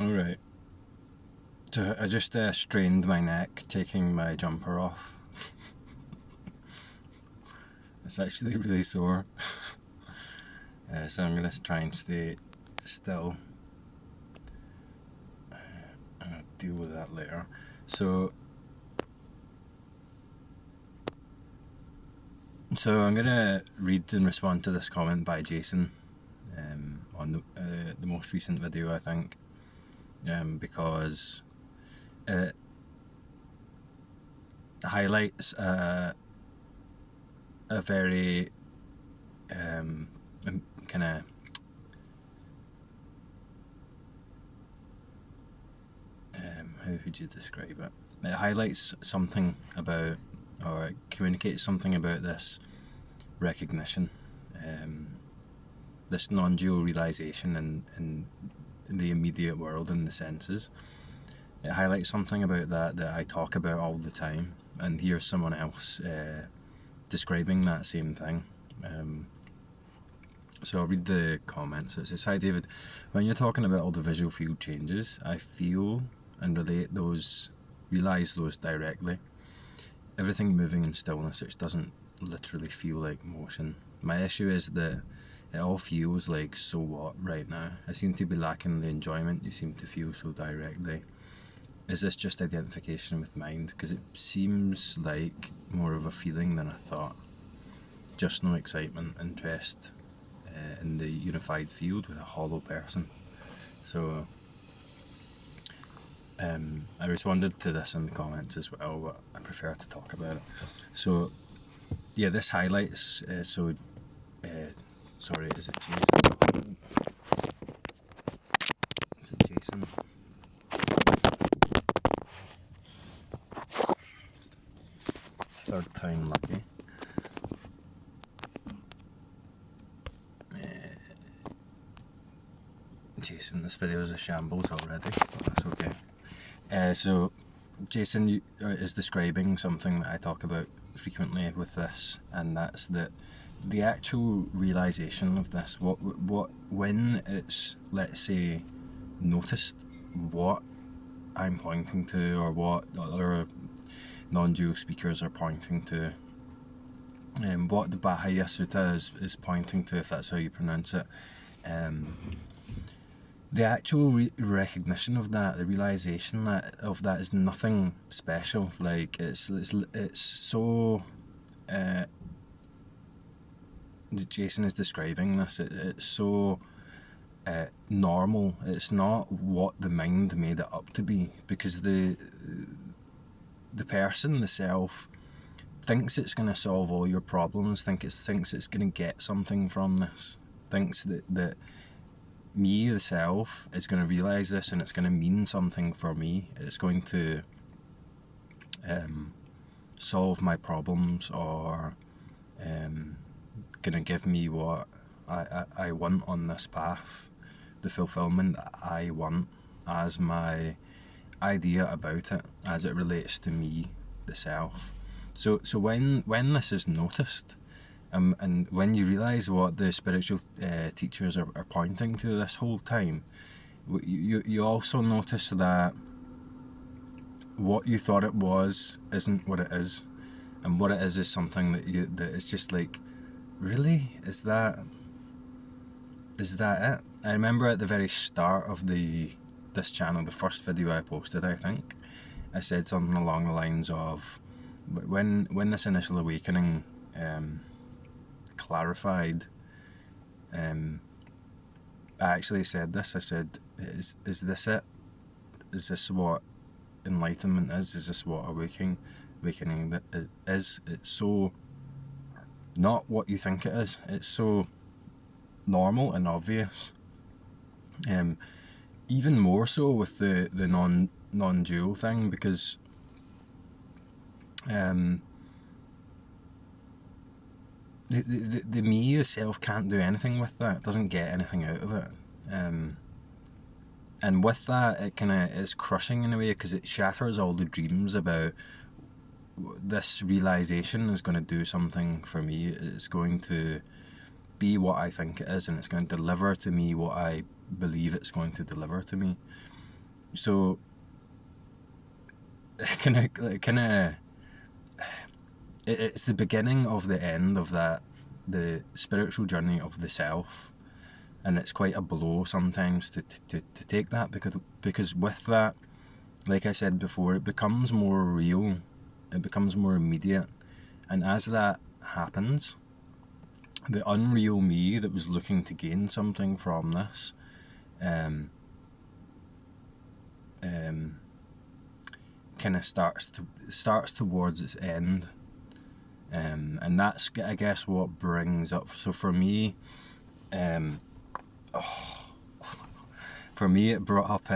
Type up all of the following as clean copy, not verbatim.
Alright. So I just strained my neck taking my jumper off. It's actually really sore. So I'm going to try and stay still. I'll deal with that later. So I'm going to read and respond to this comment by Jason on the most recent video, I think, because it highlights a very kind of how would you describe it? It highlights something about, or it communicates something about this recognition, this non-dual realization in the immediate world and the senses. It highlights something about that I talk about all the time, and here's someone else describing that same thing. So I'll read the comments. It says, "Hi David, when you're talking about all the visual field changes, I feel and realise those directly. Everything moving in stillness, which doesn't literally feel like motion. My issue is that it all feels like so what right now. I seem to be lacking the enjoyment you seem to feel so directly. Is this just identification with mind? Because it seems like more of a feeling than a thought. Just no excitement, interest in the unified field with a hollow person." So I responded to this in the comments as well, but I prefer to talk about it. So yeah, this highlights, sorry, is it Jason? Is it Jason? Third time lucky. Jason, this video is a shambles already, but that's okay. So Jason is describing something that I talk about frequently with this, and that's that the actual realization of this, when it's, let's say, noticed what I'm pointing to, or what other non-dual speakers are pointing to, and what the Bahaya Sutta is pointing to, if that's how you pronounce it. The actual recognition of that, the realization of that is nothing special. Like it's so. Jason is describing this. It's so normal. It's not what the mind made it up to be, because the person, the self, thinks it's going to solve all your problems. Thinks it's going to get something from this. Thinks that me, the self, is going to realize this, and it's going to mean something for me. It's going to solve my problems, or going to give me what I want on this path, the fulfillment I want as my idea about it, as it relates to me, the self. So when this is noticed, and when you realise what the spiritual teachers are pointing to this whole time, you also notice that what you thought it was isn't what it is, and what it is something that it's just like, really, is that it? I remember at the very start of this channel, the first video I posted, I think I said something along the lines of, when this initial awakening clarified, I actually said this. I said, is this it? Is this what enlightenment is? Is this what awakening that it is? It's so not what you think it is. It's so normal and obvious. Even more so with the non-dual thing, because the me, the self, can't do anything with that. Doesn't get anything out of it. And with that, it kind of is crushing in a way, because it shatters all the dreams about this realization is going to do something for me. It's going to be what I think it is, and it's going to deliver to me what I believe it's going to deliver to me. So it's the beginning of the end of that, the spiritual journey of the self, and it's quite a blow sometimes to take that, because with that, like I said before, it becomes more real, it becomes more immediate, and as that happens, the unreal me that was looking to gain something from this kind of starts towards its end, and that's, I guess, what brings up. So for me, it brought up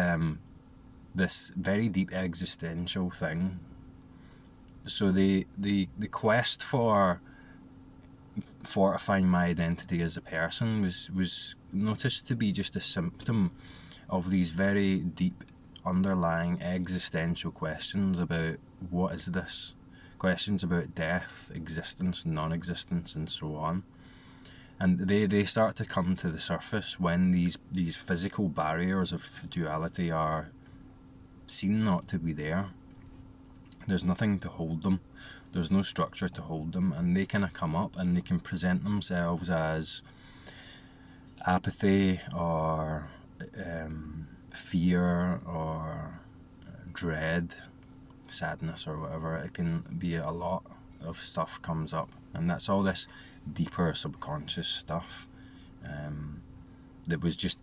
this very deep existential thing. So the quest for fortifying my identity as a person was noticed to be just a symptom of these very deep underlying existential questions about what is this, questions about death, existence, non-existence, and so on. And they start to come to the surface when these physical barriers of duality are seen not to be there. There's nothing to hold them, there's no structure to hold them, and they kind of come up and they can present themselves as apathy or fear or dread, sadness, or whatever. It can be a lot of stuff comes up, and that's all this deeper subconscious stuff that was just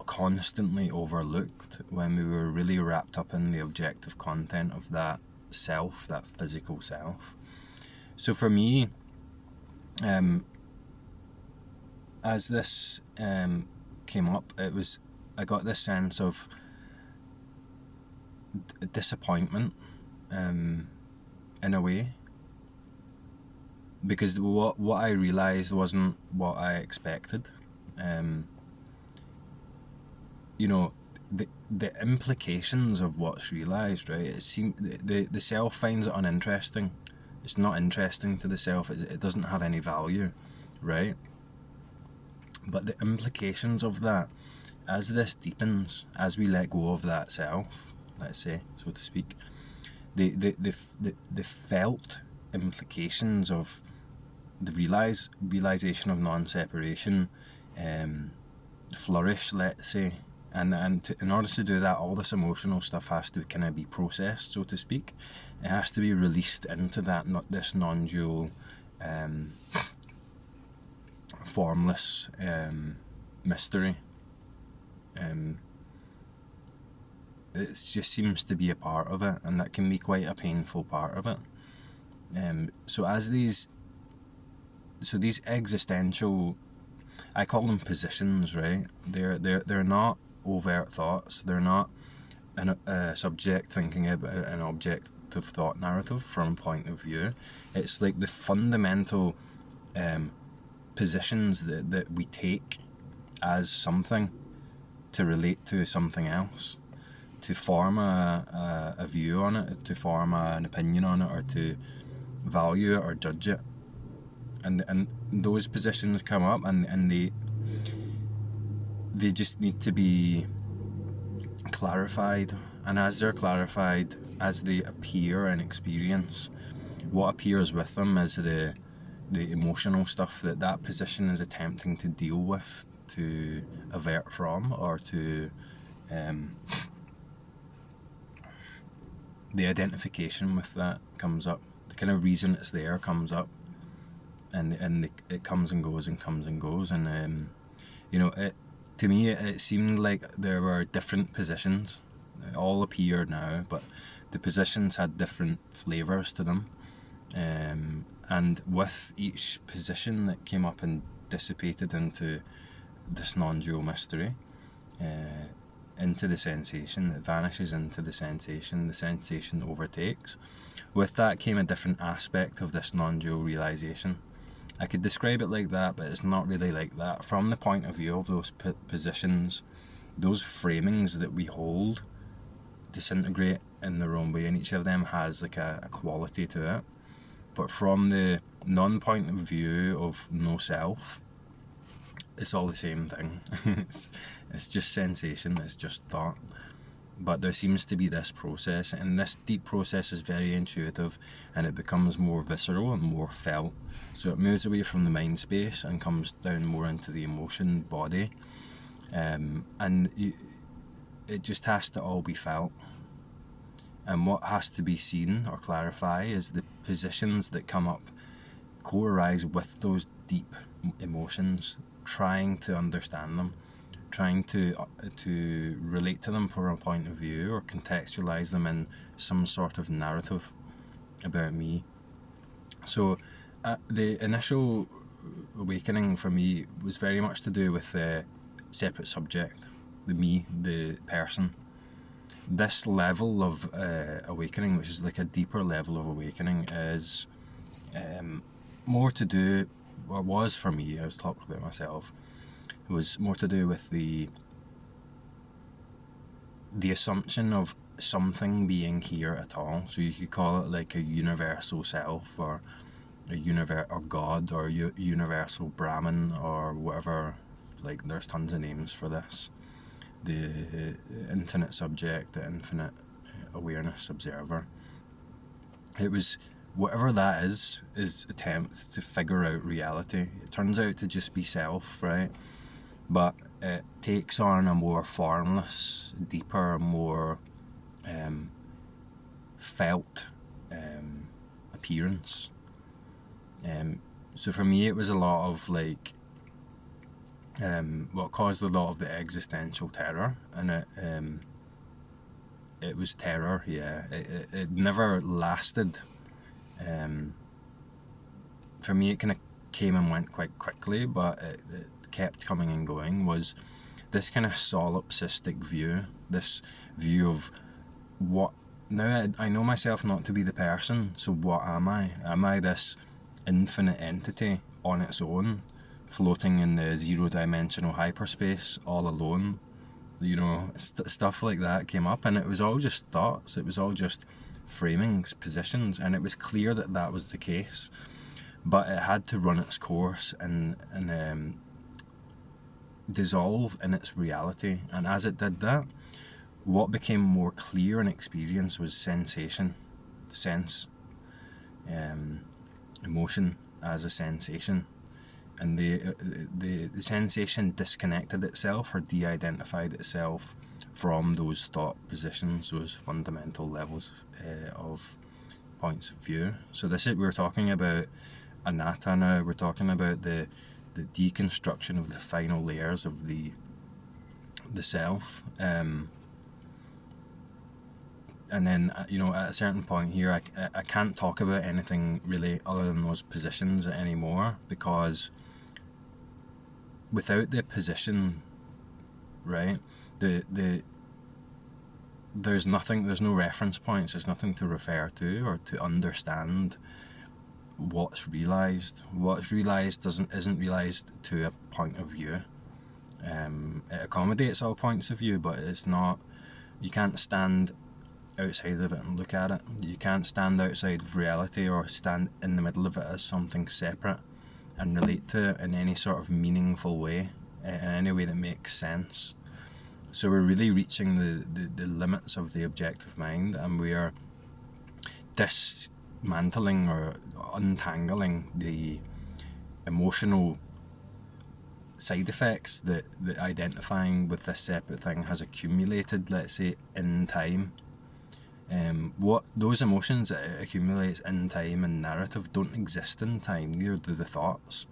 constantly overlooked when we were really wrapped up in the objective content of that self, that physical self. So for me, as this came up, I got this sense of disappointment in a way, because what I realised wasn't what I expected. The implications of what's realised, right? It seems the self finds it uninteresting. It's not interesting to the self. It doesn't have any value, right? But the implications of that, as this deepens, as we let go of that self, let's say, so to speak, the felt implications of the realization of non-separation flourish, let's say, and in order to do that, all this emotional stuff has to kind of be processed, so to speak. It has to be released into this non-dual, formless mystery. It just seems to be a part of it, and that can be quite a painful part of it. So these existential, I call them positions, right? They're not overt thoughts. They're not a subject thinking about an objective thought narrative from a point of view. It's like the fundamental positions that we take as something to relate to something else, to form a view on it, to form an opinion on it, or to value it or judge it. And those positions come up, and they just need to be clarified. And as they're clarified, as they appear in experience, what appears with them is the emotional stuff that position is attempting to deal with, to avert from, or to the identification with that comes up. The kind of reason it's there comes up, and it comes and goes and comes and goes, and to me it seemed like there were different positions. They all appear now, but the positions had different flavours to them, and with each position that came up and dissipated into this non-dual mystery, into the sensation, it vanishes into the sensation overtakes. With that came a different aspect of this non-dual realisation. I could describe it like that, but it's not really like that. From the point of view of those positions, those framings that we hold disintegrate in their own way, and each of them has like a quality to it. But from the non-point of view of no self, it's all the same thing. It's just sensation, it's just thought. but there seems to be this process, and this deep process is very intuitive, and it becomes more visceral and more felt. So it moves away from the mind space and comes down more into the emotion body, it just has to all be felt. And what has to be seen or clarify is the positions that come up co-arise with those deep emotions, trying to understand them, trying to relate to them from a point of view, or contextualize them in some sort of narrative about me. So the initial awakening for me was very much to do with the separate subject, the me, the person. This level of awakening, which is like a deeper level of awakening, is more to do, or was for me, I was talking about myself, it was more to do with the assumption of something being here at all. So you could call it like a universal self, or or God, or universal Brahman, or whatever. Like, there's tons of names for this. The infinite subject, the infinite awareness observer. It was whatever that is attempt to figure out reality. It turns out to just be self, right? But it takes on a more formless, deeper, more felt appearance. So for me, it was a lot of like what caused a lot of the existential terror, and it was terror. Yeah, it never lasted. For me, it kind of came and went quite quickly, but it kept coming and going. Was this kind of solipsistic view, this view of what, now I know myself not to be the person, so what am I? Am I this infinite entity on its own, floating in the zero-dimensional hyperspace all alone? You know, stuff like that came up, and it was all just thoughts, it was all just framings, positions, and it was clear that that was the case. But it had to run its course and dissolve in its reality. And as it did that, what became more clear in experience was sensation, sense, emotion as a sensation. And the sensation disconnected itself, or de-identified itself from those thought positions, those fundamental levels of points of view. So we're talking about Anatta now. We're talking about the deconstruction of the final layers of the self. And then, at a certain point here, I can't talk about anything really other than those positions anymore, because without the position, right, there's nothing, there's no reference points, there's nothing to refer to or to understand what's realised. What's realised isn't realised to a point of view. It accommodates all points of view, but it's not, you can't stand outside of it and look at it. You can't stand outside of reality or stand in the middle of it as something separate and relate to it in any sort of meaningful way, in any way that makes sense. So we're really reaching the limits of the objective mind, and we are dismantling or untangling the emotional side effects that identifying with this separate thing has accumulated, let's say, in time. What those emotions that it accumulates in time and narrative don't exist in time, neither do the thoughts.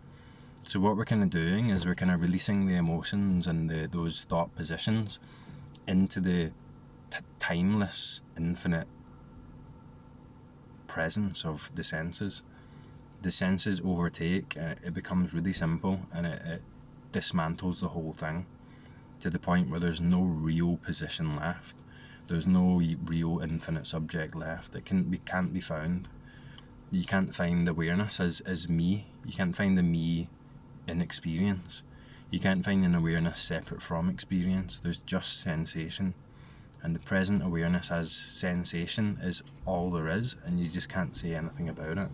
So what we're kind of doing is we're kind of releasing the emotions and those thought positions into the timeless, infinite presence of the senses. The senses overtake, it becomes really simple, and it dismantles the whole thing to the point where there's no real position left. There's no real infinite subject left. It can't be found. You can't find awareness as me. You can't find the me in experience. You can't find an awareness separate from experience. There's just sensation, and the present awareness as sensation is all there is, and you just can't say anything about it.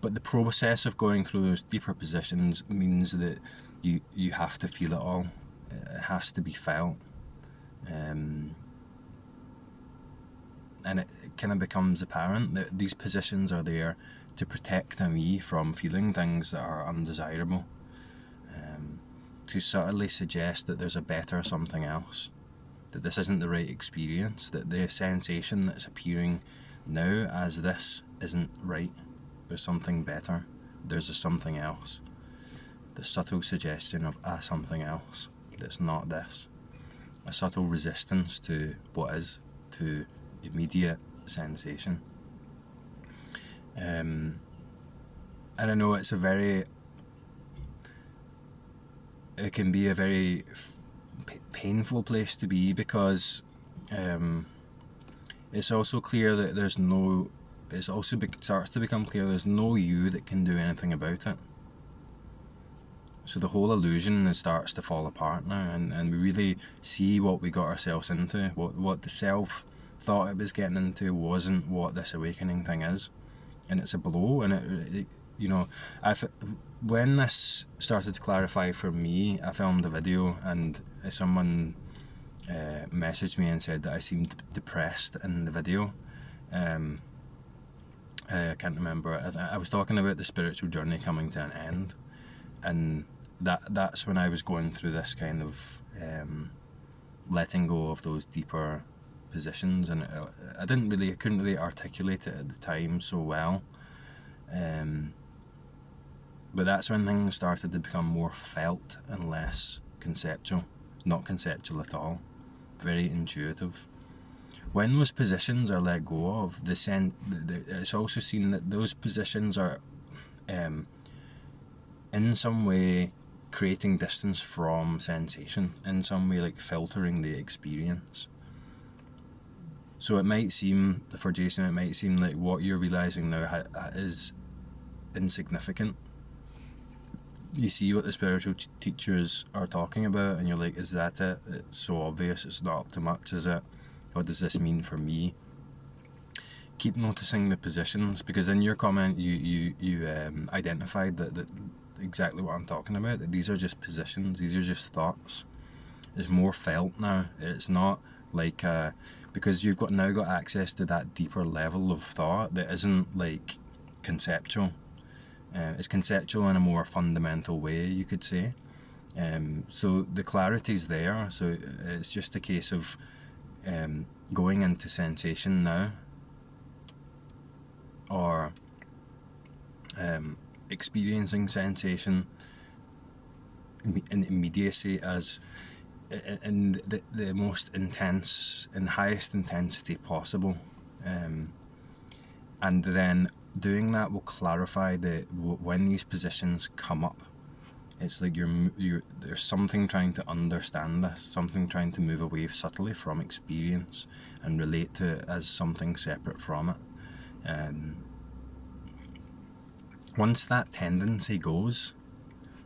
But the process of going through those deeper positions means that you have to feel it all. It has to be felt. and it kind of becomes apparent that these positions are there to protect me from feeling things that are undesirable, to subtly suggest that there's a better something else, that this isn't the right experience, that the sensation that's appearing now as this isn't right. There's something better. There's a something else. The subtle suggestion of a something else that's not this. A subtle resistance to what is, to immediate sensation. And I know it can be a very painful place to be, because it's also clear that starts to become clear there's no you that can do anything about it. So the whole illusion starts to fall apart now, and we really see what we got ourselves into. What the self thought it was getting into wasn't what this awakening thing is, and it's a blow. And it when this started to clarify for me, I filmed a video, and someone messaged me and said that I seemed depressed in the video. I can't remember. I was talking about the spiritual journey coming to an end, and that's when I was going through this kind of letting go of those deeper positions, and I couldn't really articulate it at the time so well, but that's when things started to become more felt and less conceptual. Not conceptual at all, very intuitive. When those positions are let go of, it's also seen that those positions are in some way creating distance from sensation, in some way like filtering the experience. So it might seem, for Jason, like what you're realising now is insignificant. You see what the spiritual teachers are talking about, and you're like, is that it? It's so obvious, it's not up to much, is it? What does this mean for me? Keep noticing the positions, because in your comment you identified that exactly what I'm talking about, that these are just positions, these are just thoughts. It's more felt now. It's not like because you've now got access to that deeper level of thought that isn't like conceptual. It's conceptual in a more fundamental way, you could say. So the clarity's there. So it's just a case of going into sensation now, or experiencing sensation in immediacy, as in the most intense, in the highest intensity possible, and then doing that will clarify when these positions come up. It's like there's something trying to understand this, something trying to move away subtly from experience and relate to it as something separate from it. Once that tendency goes,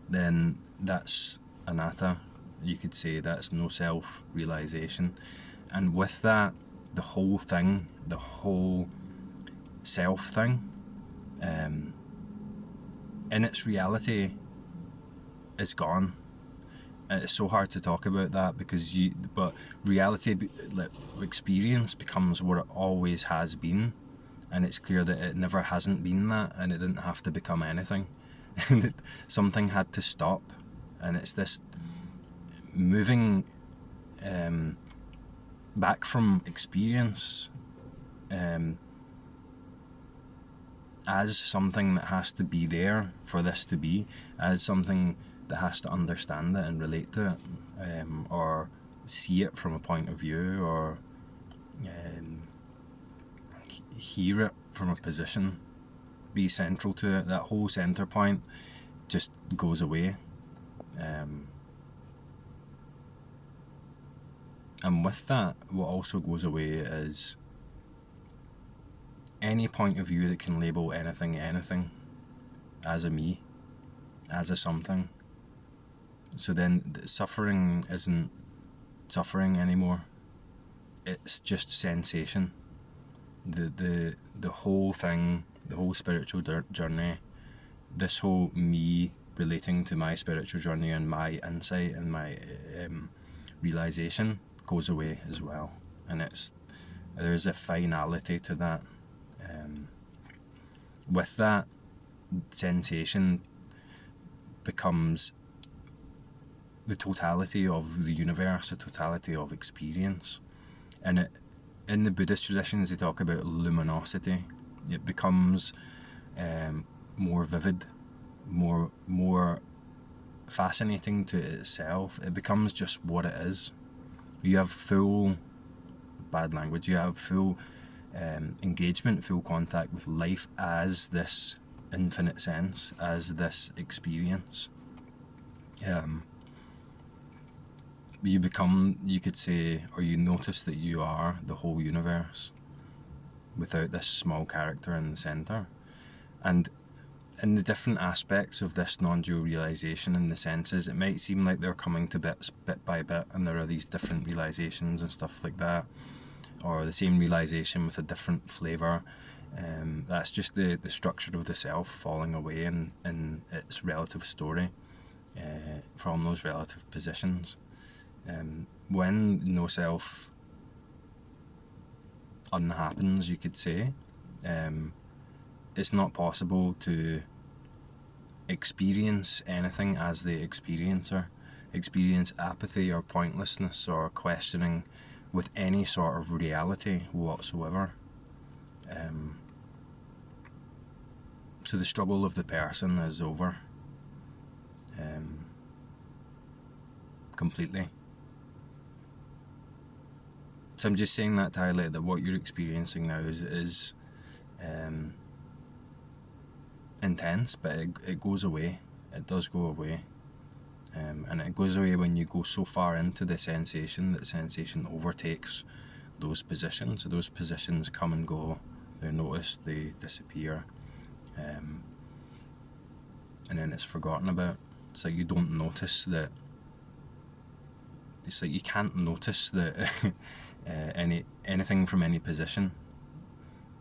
then that's anatta. You could say that's no self-realization. And with that, the whole thing, the whole self thing, in its reality, is gone. And it's so hard to talk about that, but reality, like, experience becomes what it always has been, and it's clear that it never hasn't been that, and it didn't have to become anything. And something had to stop, and it's this moving back from experience as something that has to be there for this to be, as something that has to understand it and relate to it, or see it from a point of view, or hear it from a position, be central to it. That whole centre point just goes away. And with that, what also goes away is any point of view that can label anything as a me, as a something. So then suffering isn't suffering anymore. It's just sensation. The whole thing, the whole spiritual journey, this whole me relating to my spiritual journey and my insight and my realization goes away as well, and there's a finality to that. With that, sensation becomes the totality of the universe, the totality of experience. And in the Buddhist traditions, they talk about luminosity. It becomes more vivid, more fascinating to itself. It becomes just what it is. You have full, bad language, you have full engagement, full contact with life as this infinite sense, as this experience. You become, you could say, or you notice that you are the whole universe without this small character in the centre. And in the different aspects of this non-dual realisation in the senses, it might seem like they're coming to bits bit by bit, and there are these different realisations and stuff like that, or the same realisation with a different flavour. That's just the structure of the self falling away in its relative story from those relative positions. When no self unhappens, you could say, it's not possible to experience anything as the experiencer, experience apathy or pointlessness or questioning with any sort of reality whatsoever. So the struggle of the person is over completely. So I'm just saying that to highlight that what you're experiencing now is intense, but it goes away. It does go away. And it goes away when you go so far into the sensation that sensation overtakes those positions. So those positions come and go, they're noticed, they disappear, and then it's forgotten about. It's like you don't notice that. It's like you can't notice that anything from any position.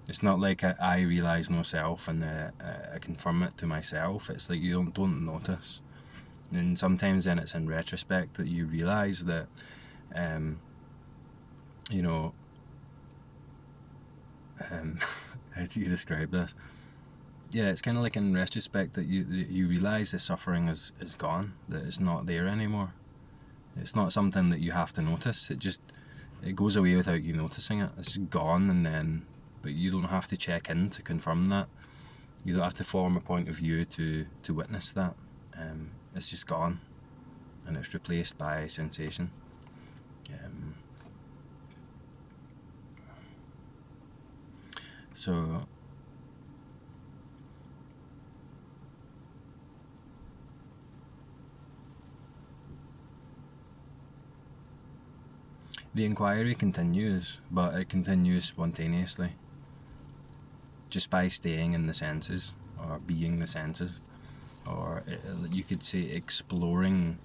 It's not like I realise no self and I confirm it to myself. It's like you don't notice. And sometimes then it's in retrospect that you realise that, how do you describe this? Yeah, it's kind of like in retrospect that you realise the suffering is gone, that it's not there anymore. It's not something that you have to notice. It goes away without you noticing it. It's gone, but you don't have to check in to confirm that. You don't have to form a point of view to witness that. It's just gone, and it's replaced by sensation. So the inquiry continues, but it continues spontaneously, just by staying in the senses, or being the senses, or you could say exploring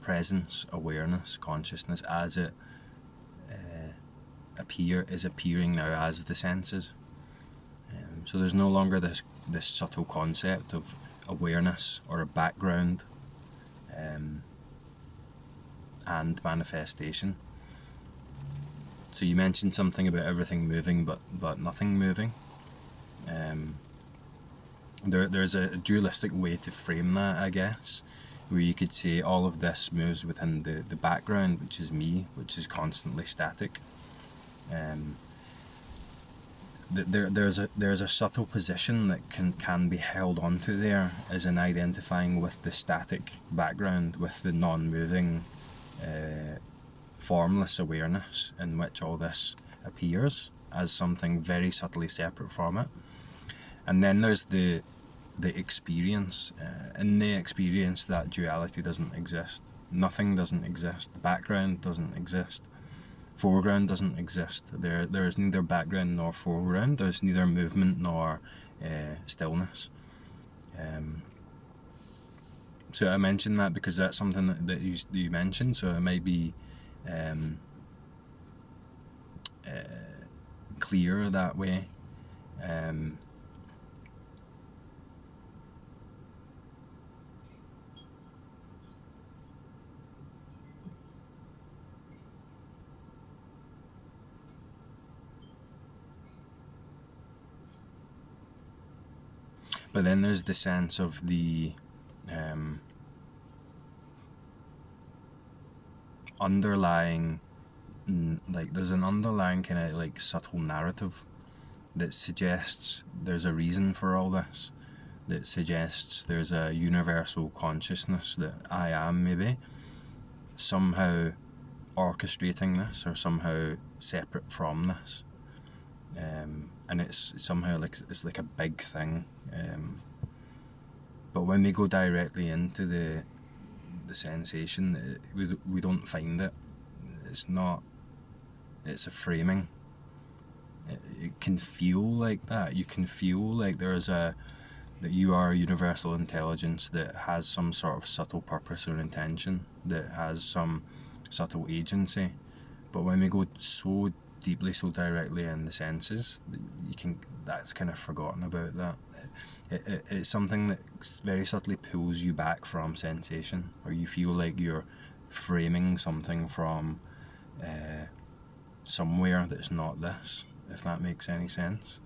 presence, awareness, consciousness as it is appearing now as the senses. So there's no longer this subtle concept of awareness or a background and manifestation. So you mentioned something about everything moving but nothing moving. There's a dualistic way to frame that, I guess, where you could say all of this moves within the background, which is me, which is constantly static. There's a subtle position that can be held onto there, as in identifying with the static background, with the non-moving, formless awareness in which all this appears as something very subtly separate from it. And then there's the experience. In the experience, that duality doesn't exist. Nothing doesn't exist. The background doesn't exist. Foreground doesn't exist. There is neither background nor foreground. There's neither movement nor stillness. So I mentioned that because that's something that you mentioned. So it might be clearer that way. But then there's the sense of the underlying, like there's an underlying kind of like subtle narrative that suggests there's a reason for all this, that suggests there's a universal consciousness that I am maybe somehow orchestrating this or somehow separate from this, and it's somehow like it's like a big thing, but when we go directly into the sensation, we don't find it. It's not, it's a framing. It can feel like that. You can feel like that you are a universal intelligence that has some sort of subtle purpose or intention, that has some subtle agency. But when we go so deeply, so directly in the senses, that's kind of forgotten about that. It's something that very subtly pulls you back from sensation, or you feel like you're framing something from somewhere that's not this, if that makes any sense.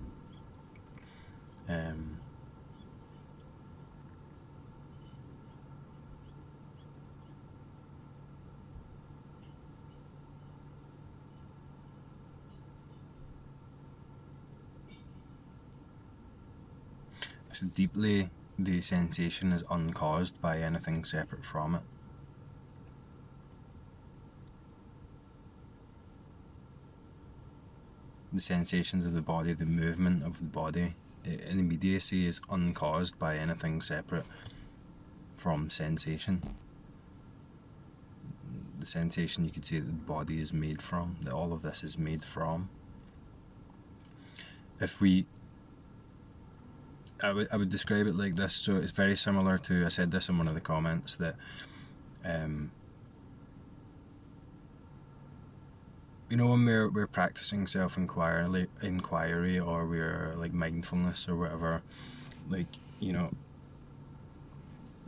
So deeply, the sensation is uncaused by anything separate from it. The sensations of the body, the movement of the body, an immediacy is uncaused by anything separate from sensation. The sensation, you could say, that the body is made from, that all of this is made from. I would describe it like this. So it's very similar to, I said this in one of the comments, that when we're practicing self-inquiry, or we're like mindfulness or whatever,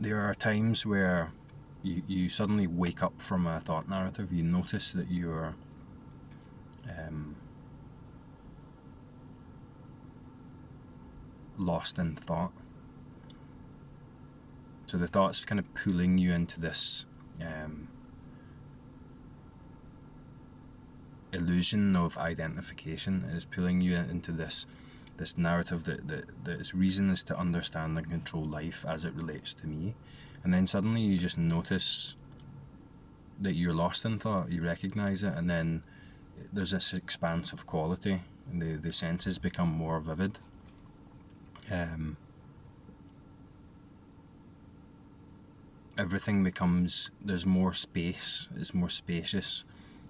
there are times where you suddenly wake up from a thought narrative. You notice that you're lost in thought. So the thought's kind of pulling you into this illusion of identification. Is pulling you into this narrative that its reason is to understand and control life as it relates to me. And then suddenly you just notice that you're lost in thought. You recognize it, and then there's this expansive quality, and the senses become more vivid. Everything becomes, there's more space, it's more spacious.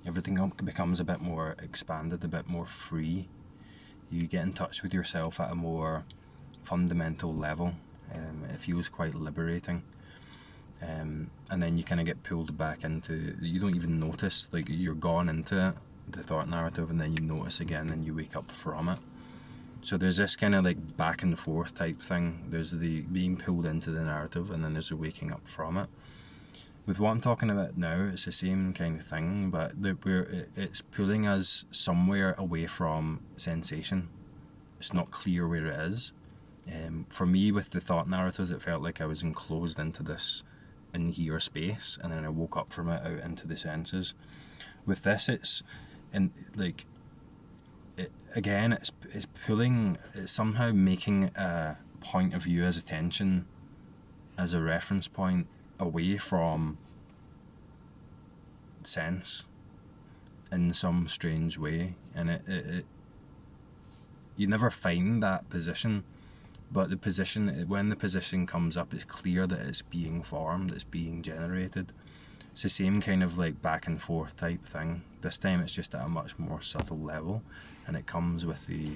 Everything becomes a bit more expanded, a bit more free. You get in touch with yourself at a more fundamental level. It feels quite liberating. And then you kind of get pulled back into, you don't even notice, like you're gone into it, the thought narrative, and then you notice again, and you wake up from it. So there's this kind of like back and forth type thing. There's the being pulled into the narrative, and then there's the waking up from it. With what I'm talking about now, it's the same kind of thing, but it's pulling us somewhere away from sensation. It's not clear where it is. For me, with the thought narratives, it felt like I was enclosed into this in here space, and then I woke up from it out into the senses. With this, it's pulling, it's somehow making a point of view as attention, as a reference point, away from sense in some strange way. And it you never find that position, but when the position comes up, it's clear that it's being formed, it's being generated. It's the same kind of like back and forth type thing. This time it's just at a much more subtle level, and it comes with the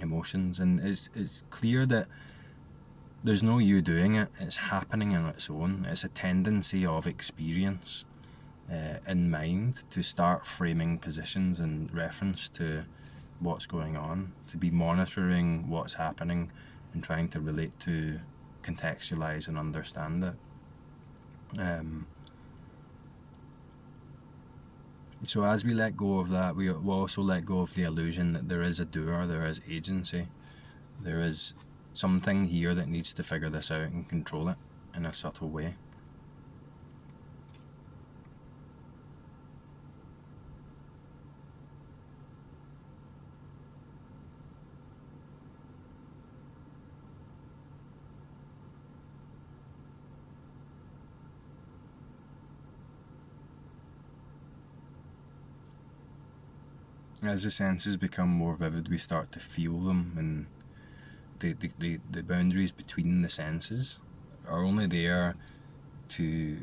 emotions, and it's clear that there's no you doing it. It's happening on its own. It's a tendency of experience in mind to start framing positions in reference to what's going on, to be monitoring what's happening and trying to relate to, contextualize and understand it. So as we let go of that, we will also let go of the illusion that there is a doer, there is agency. There is something here that needs to figure this out and control it in a subtle way. As the senses become more vivid, we start to feel them, and the boundaries between the senses are only there to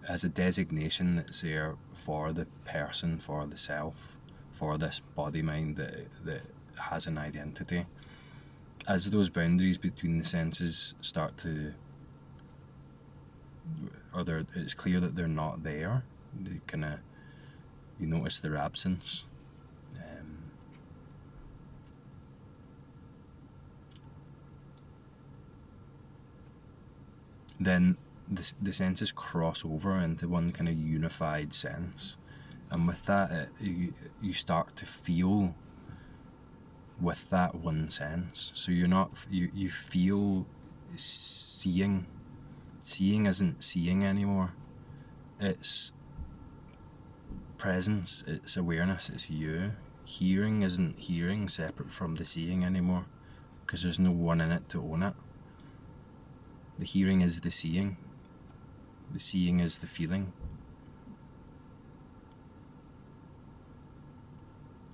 as a designation that's there for the person, for the self, for this body mind that has an identity. As those boundaries between the senses start to, it's clear that they're not there. You notice their absence. Then the senses cross over into one kind of unified sense, and with that, you start to feel with that one sense. So you feel seeing. Seeing isn't seeing anymore. It's presence, it's awareness, it's you. Hearing isn't hearing separate from the seeing anymore, because there's no one in it to own it. The hearing is the seeing. The seeing is the feeling.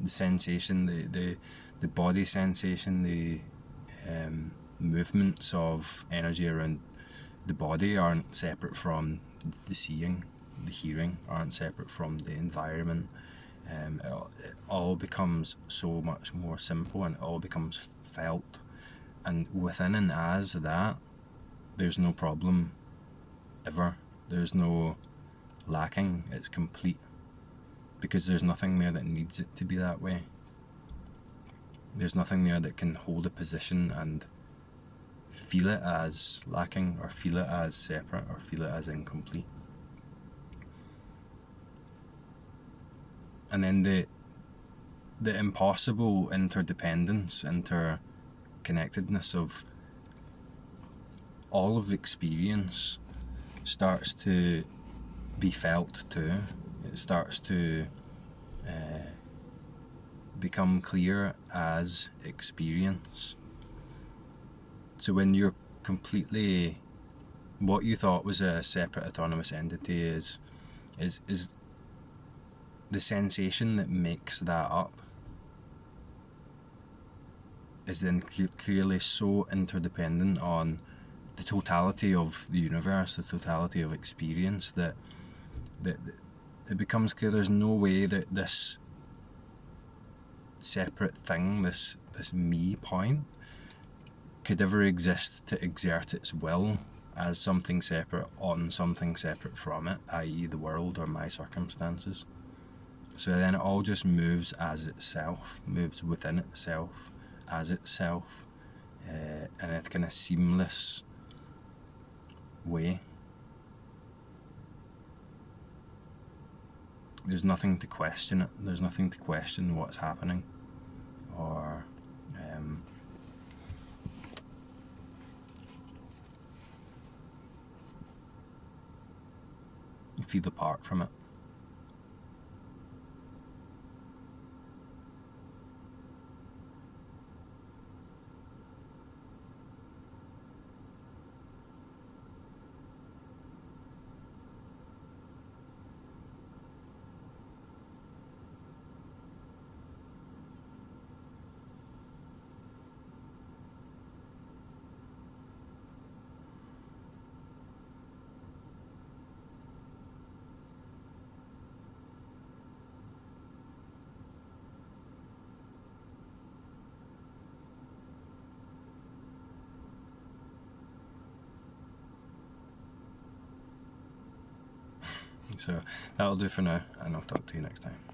The sensation, the body sensation, the movements of energy around the body aren't separate from the seeing. The hearing aren't separate from the environment. It all becomes so much more simple, and it all becomes felt. And within and as that, there's no problem ever. There's no lacking. It's complete, because there's nothing there that needs it to be that way. There's nothing there that can hold a position and feel it as lacking, or feel it as separate, or feel it as incomplete. And then the impossible interdependence, interconnectedness of all of experience starts to be felt too. It starts to become clear as experience. So when you're completely, what you thought was a separate autonomous entity is the sensation that makes that up is then clearly so interdependent on the totality of the universe, the totality of experience, that it becomes clear there's no way that this separate thing, this me point, could ever exist to exert its will as something separate on something separate from it, i.e. the world or my circumstances. So then it all just moves as itself, moves within itself, as itself, in a kind of seamless way. There's nothing to question it. There's nothing to question what's happening, or feel apart from it. So that'll do for now, and I'll talk to you next time.